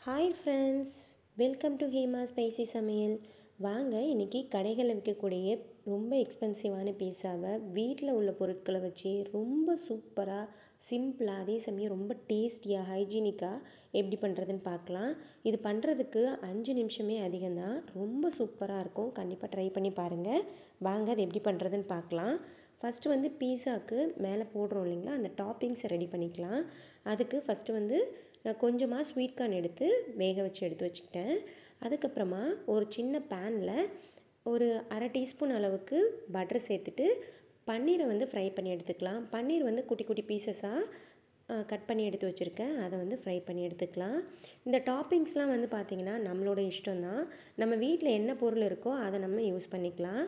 Hi friends, welcome to Hema spicy சமையல். வாங்க இன்றைக்கி கடைகளில் விற்கக்கூடிய ரொம்ப எக்ஸ்பென்சிவான பீஸாவை வீட்டில் உள்ள பொருட்களை வச்சு ரொம்ப சூப்பராக, சிம்பிளாக, அதே சமயம் ரொம்ப டேஸ்டியாக, ஹைஜீனிக்காக எப்படி பண்ணுறதுன்னு பார்க்கலாம். இது பண்ணுறதுக்கு 5 நிமிஷமே அதிகம்தான். ரொம்ப சூப்பராக இருக்கும். கண்டிப்பாக ட்ரை பண்ணி பாருங்கள். வாங்க அது எப்படி பண்ணுறதுன்னு பார்க்கலாம். ஃபஸ்ட்டு பீஸாவுக்கு மேலே போடுறோம் இல்லைங்களா, அந்த டாப்பிங்ஸை ரெடி பண்ணிக்கலாம். அதுக்கு ஃபஸ்ட்டு நான் கொஞ்சமாக ஸ்வீட் கார்ன் எடுத்து வேக வச்சு எடுத்து வச்சுக்கிட்டேன். அதுக்கப்புறமா ஒரு சின்ன பேனில் ஒரு அரை டீஸ்பூன் அளவுக்கு பட்டர் சேர்த்துட்டு பன்னீரை ஃப்ரை பண்ணி எடுத்துக்கலாம். பன்னீர் குட்டி குட்டி பீசஸாக கட் பண்ணி எடுத்து வச்சுருக்கேன். அதை ஃப்ரை பண்ணி எடுத்துக்கலாம். இந்த டாப்பிங்ஸ்லாம் பார்த்திங்கன்னா நம்மளோட இஷ்டம்தான். நம்ம வீட்டில் என்ன பொருள் இருக்கோ அதை நம்ம யூஸ் பண்ணிக்கலாம்.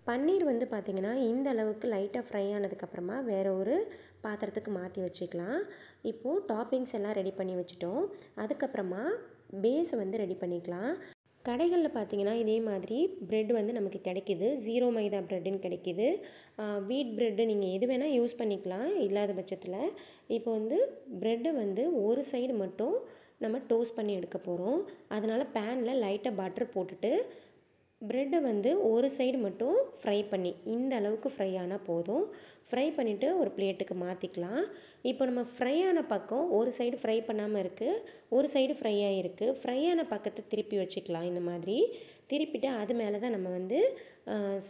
பன்னீர் பார்த்திங்கன்னா இந்த அளவுக்கு லைட்டாக ஃப்ரை ஆனதுக்கப்புறமா வேறு ஒரு பாத்திரத்துக்கு மாற்றி வச்சுக்கலாம். இப்போது டாப்பிங்ஸ் எல்லாம் ரெடி பண்ணி வச்சுட்டோம். அதுக்கப்புறமா பேஸை ரெடி பண்ணிக்கலாம். கடைகளில் பார்த்திங்கன்னா இதே மாதிரி ப்ரெட் நமக்கு கிடைக்கிது. 0 மைதா ப்ரெட்டுன்னு கிடைக்கிது. வீட் ப்ரெட்டு நீங்கள் எது வேணால் யூஸ் பண்ணிக்கலாம். இல்லாத பட்சத்தில் இப்போ ப்ரெட்டை ஒரு சைடு மட்டும் நம்ம டோஸ்ட் பண்ணி எடுக்க போகிறோம். அதனால் பேனில் லைட்டாக பட்டர் போட்டுட்டு ப்ரெட்டை ஒரு சைடு மட்டும் ஃப்ரை பண்ணி இந்த அளவுக்கு ஃப்ரை ஆனால் போதும். ஃப்ரை பண்ணிவிட்டு ஒரு பிளேட்டுக்கு மாற்றிக்கலாம். இப்போ நம்ம ஃப்ரை ஆன பக்கம் ஒரு சைடு ஃப்ரை பண்ணாமல் இருக்குது, ஒரு சைடு ஃப்ரை ஆகிருக்கு. ஃப்ரை ஆன பக்கத்தை திருப்பி வச்சுக்கலாம். இந்த மாதிரி திருப்பிட்டு அது மேலே தான் நம்ம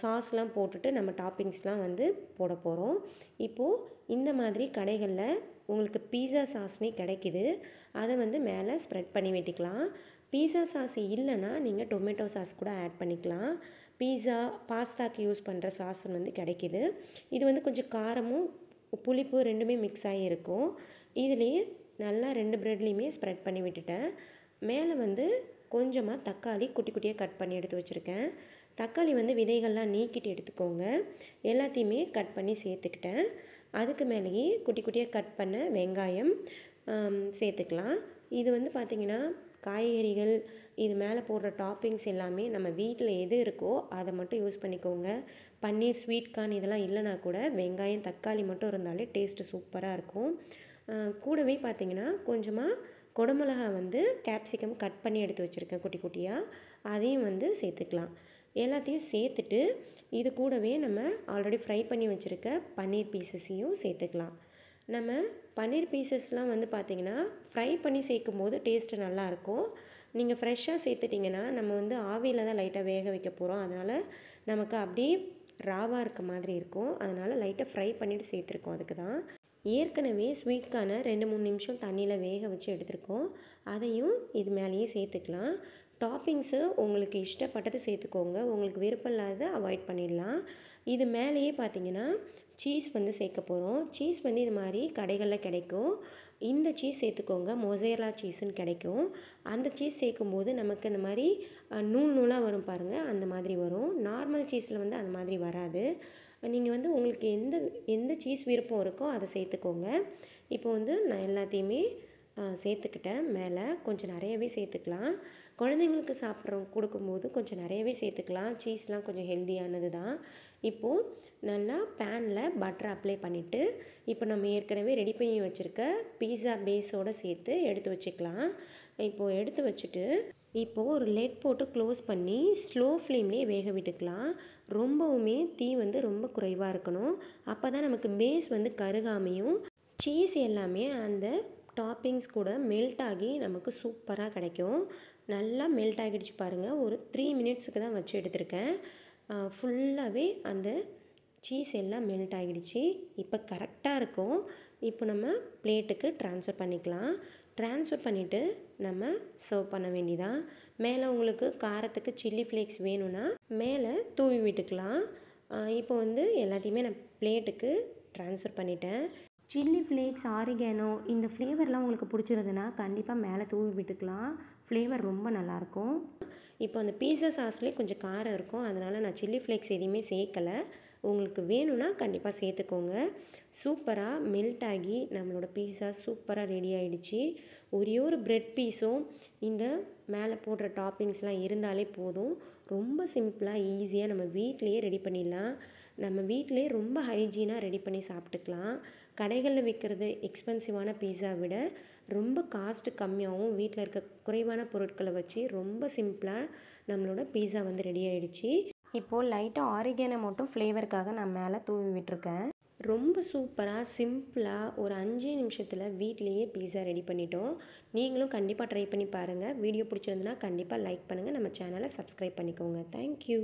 சாஸ்லாம் போட்டுட்டு நம்ம டாப்பிங்ஸ்லாம் போட போகிறோம். இப்போது இந்த மாதிரி கடைகளில் உங்களுக்கு பீஸா சாஸ்னே கிடைக்கிது. அதை மேலே ஸ்ப்ரெட் பண்ணி விட்டுக்கலாம். பீஸா சாஸ் இல்லைன்னா நீங்கள் டொமேட்டோ சாஸ் கூட ஆட் பண்ணிக்கலாம். பாஸ்தாக்கு யூஸ் பண்ணுற சாஸ் கிடைக்கிது. இது கொஞ்சம் காரமும் புளிப்பு ரெண்டுமே மிக்ஸ் ஆகி இருக்கும். இதுலேயே நல்லா 2 ப்ரெட்லேயுமே ஸ்ப்ரெட் பண்ணி விட்டுட்டேன். மேலே கொஞ்சமாக தக்காளி குட்டி குட்டியாக கட் பண்ணி எடுத்து வச்சுருக்கேன். தக்காளி விதைகள்லாம் நீக்கிட்டு எடுத்துக்கோங்க. எல்லாத்தையுமே கட் பண்ணி சேர்த்துக்கிட்டேன். அதுக்கு மேலேயே குட்டி குட்டியாக கட் பண்ண வெங்காயம் சேர்த்துக்கலாம். இது பார்த்திங்கன்னா காய்கறிகள், இது மேலே போடுற டாப்பிங்ஸ் எல்லாமே நம்ம வீட்டில் எது இருக்கோ அதை மட்டும் யூஸ் பண்ணிக்கோங்க. பன்னீர், ஸ்வீட் கார்ன் இதெல்லாம் இல்லைனா கூட வெங்காயம், தக்காளி மட்டும் இருந்தாலே டேஸ்ட்டு சூப்பராக இருக்கும். கூடவே பார்த்திங்கன்னா கொஞ்சமாக குடமிளகா கேப்சிகம் கட் பண்ணி எடுத்து வச்சுருக்கேன் குட்டி குட்டியாக. அதையும் சேர்த்துக்கலாம். எல்லாத்தையும் சேர்த்துட்டு இது கூடவே நம்ம ஆல்ரெடி ஃப்ரை பண்ணி வச்சுருக்க பன்னீர் பீசஸையும் சேர்த்துக்கலாம். நம்ம பன்னீர் பீசஸ்லாம் பார்த்திங்கன்னா ஃப்ரை பண்ணி சேர்க்கும் போது டேஸ்ட்டு நல்லாயிருக்கும். நீங்கள் ஃப்ரெஷ்ஷாக சேர்த்துட்டிங்கன்னா நம்ம ஆவியில் தான் லைட்டாக வேக வைக்க போகிறோம். அதனால் நமக்கு அப்படியே ராவாக இருக்க மாதிரி இருக்கும். அதனால் லைட்டாக ஃப்ரை பண்ணிவிட்டு சேர்த்துருக்கோம். அதுக்கு தான் ஏற்கனவே ஸ்வீட் கார்னை 2-3 நிமிஷம் தண்ணியில் வேக வச்சு எடுத்துருக்கோம். அதையும் இது மேலேயே சேர்த்துக்கலாம். டாப்பிங்ஸு உங்களுக்கு இஷ்டப்பட்டது சேர்த்துக்கோங்க. உங்களுக்கு விருப்பம் இல்லாத அவாய்ட் பண்ணிடலாம். இது மேலேயே பார்த்திங்கன்னா சீஸ் சேர்க்க போகிறோம். சீஸ் இது மாதிரி கடைகளில் கிடைக்கும். இந்த சீஸ் சேர்த்துக்கோங்க. மொசேரா சீஸுன்னு கிடைக்கும். அந்த சீஸ் சேர்க்கும்போது நமக்கு இந்த மாதிரி நூல் நூலாக வரும் பாருங்கள், அந்த மாதிரி வரும். நார்மல் சீஸில் அந்த மாதிரி வராது. நீங்கள் உங்களுக்கு எந்த சீஸ் விருப்பம் இருக்கோ அதை சேர்த்துக்கோங்க. இப்போ நான் எல்லாத்தையுமே சேர்த்துக்கிட்டேன். மேலே கொஞ்சம் நிறையவே சேர்த்துக்கலாம். குழந்தைங்களுக்கு கொடுக்கும்போது கொஞ்சம் நிறையவே சேர்த்துக்கலாம். சீஸ்லாம் கொஞ்சம் ஹெல்த்தியானது தான். இப்போது நல்லா பேனில் பட்டர் அப்ளை பண்ணிவிட்டு இப்போ நம்ம ஏற்கனவே ரெடி பண்ணி வச்சுருக்க பீஸா பேஸோடு சேர்த்து எடுத்து வச்சுக்கலாம். இப்போது எடுத்து வச்சுட்டு இப்போது ஒரு லெட் போட்டு க்ளோஸ் பண்ணி ஸ்லோ ஃப்ளேம்லேயே வேக விட்டுக்கலாம். ரொம்பவுமே தீ ரொம்ப குறைவாக இருக்கணும். அப்போ தான் நமக்கு பேஸ் கருகாமையும் சீஸ் எல்லாமே அந்த டாப்பிங்ஸ் கூட மெல்ட் ஆகி நமக்கு சூப்பராக கிடைக்கும். நல்லா மெல்ட் ஆகிடுச்சு பாருங்கள். ஒரு 3 மினிட்ஸுக்கு தான் வச்சு எடுத்திருக்கேன். ஃபுல்லாகவே அந்த சீஸ் எல்லாம் மெல்ட் ஆகிடுச்சு. இப்போ கரெக்டாக இருக்கும். இப்போ நம்ம பிளேட்டுக்கு ட்ரான்ஸ்ஃபர் பண்ணிக்கலாம். ட்ரான்ஸ்ஃபர் பண்ணிவிட்டு நம்ம சர்வ் பண்ண வேண்டியதான். மேலே உங்களுக்கு காரத்துக்கு சில்லி ஃப்ளேக்ஸ் வேணும்னா மேலே தூவி விட்டுக்கலாம். இப்போ எல்லாத்தையுமே நான் பிளேட்டுக்கு ட்ரான்ஸ்ஃபர் பண்ணிட்டேன். சில்லி ஃப்ளேக்ஸ், ஆரிகேனோ இந்த ஃப்ளேவர்லாம் உங்களுக்கு பிடிச்சிருந்துன்னா கண்டிப்பாக மேலே தூவி விட்டுக்கலாம். ஃப்ளேவர் ரொம்ப நல்லாயிருக்கும். இப்போ அந்த பீஸா சாஸ்லேயே கொஞ்சம் காரம் இருக்கும். அதனால் நான் சில்லி ஃப்ளேக்ஸ் எதுவுமே சேர்க்கலை. உங்களுக்கு வேணும்னா கண்டிப்பாக சேர்த்துக்கோங்க. சூப்பராக மெல்ட் ஆகி நம்மளோட பீஸா சூப்பராக ரெடி ஆகிடுச்சு. ஒரே ஒரு ப்ரெட் பீஸும் இந்த மேலே போடுற டாப்பிங்ஸ்லாம் இருந்தாலே போதும். ரொம்ப சிம்பிளாக ஈஸியாக நம்ம வீட்டிலையே ரெடி பண்ணிடலாம். நம்ம வீட்டிலே ரொம்ப ஹைஜீனாக ரெடி பண்ணி சாப்பிட்டுக்கலாம். கடைகளில் விற்கிறது எக்ஸ்பென்சிவான பீஸா விட ரொம்ப காஸ்ட்டு கம்மியாகவும் வீட்டில் இருக்க குறைவான பொருட்களை வச்சு ரொம்ப சிம்பிளாக நம்மளோட பீஸா வந்து ரெடி ஆகிடுச்சு. இப்போது லைட்டாக ஆரிகானோ மட்டும் ஃப்ளேவருக்காக நான் மேலே தூவி விட்டுருக்கேன். ரொம்ப சூப்பராக சிம்பிளாக ஒரு 5 நிமிஷத்தில் வீட்டிலையே பீஸா ரெடி பண்ணிட்டோம். நீங்களும் கண்டிப்பாக ட்ரை பண்ணி பாருங்கள். வீடியோ பிடிச்சிருந்துன்னா கண்டிப்பாக லைக் பண்ணுங்கள். நம்ம சேனலை சப்ஸ்கிரைப் பண்ணிக்கோங்க. தேங்க்யூ.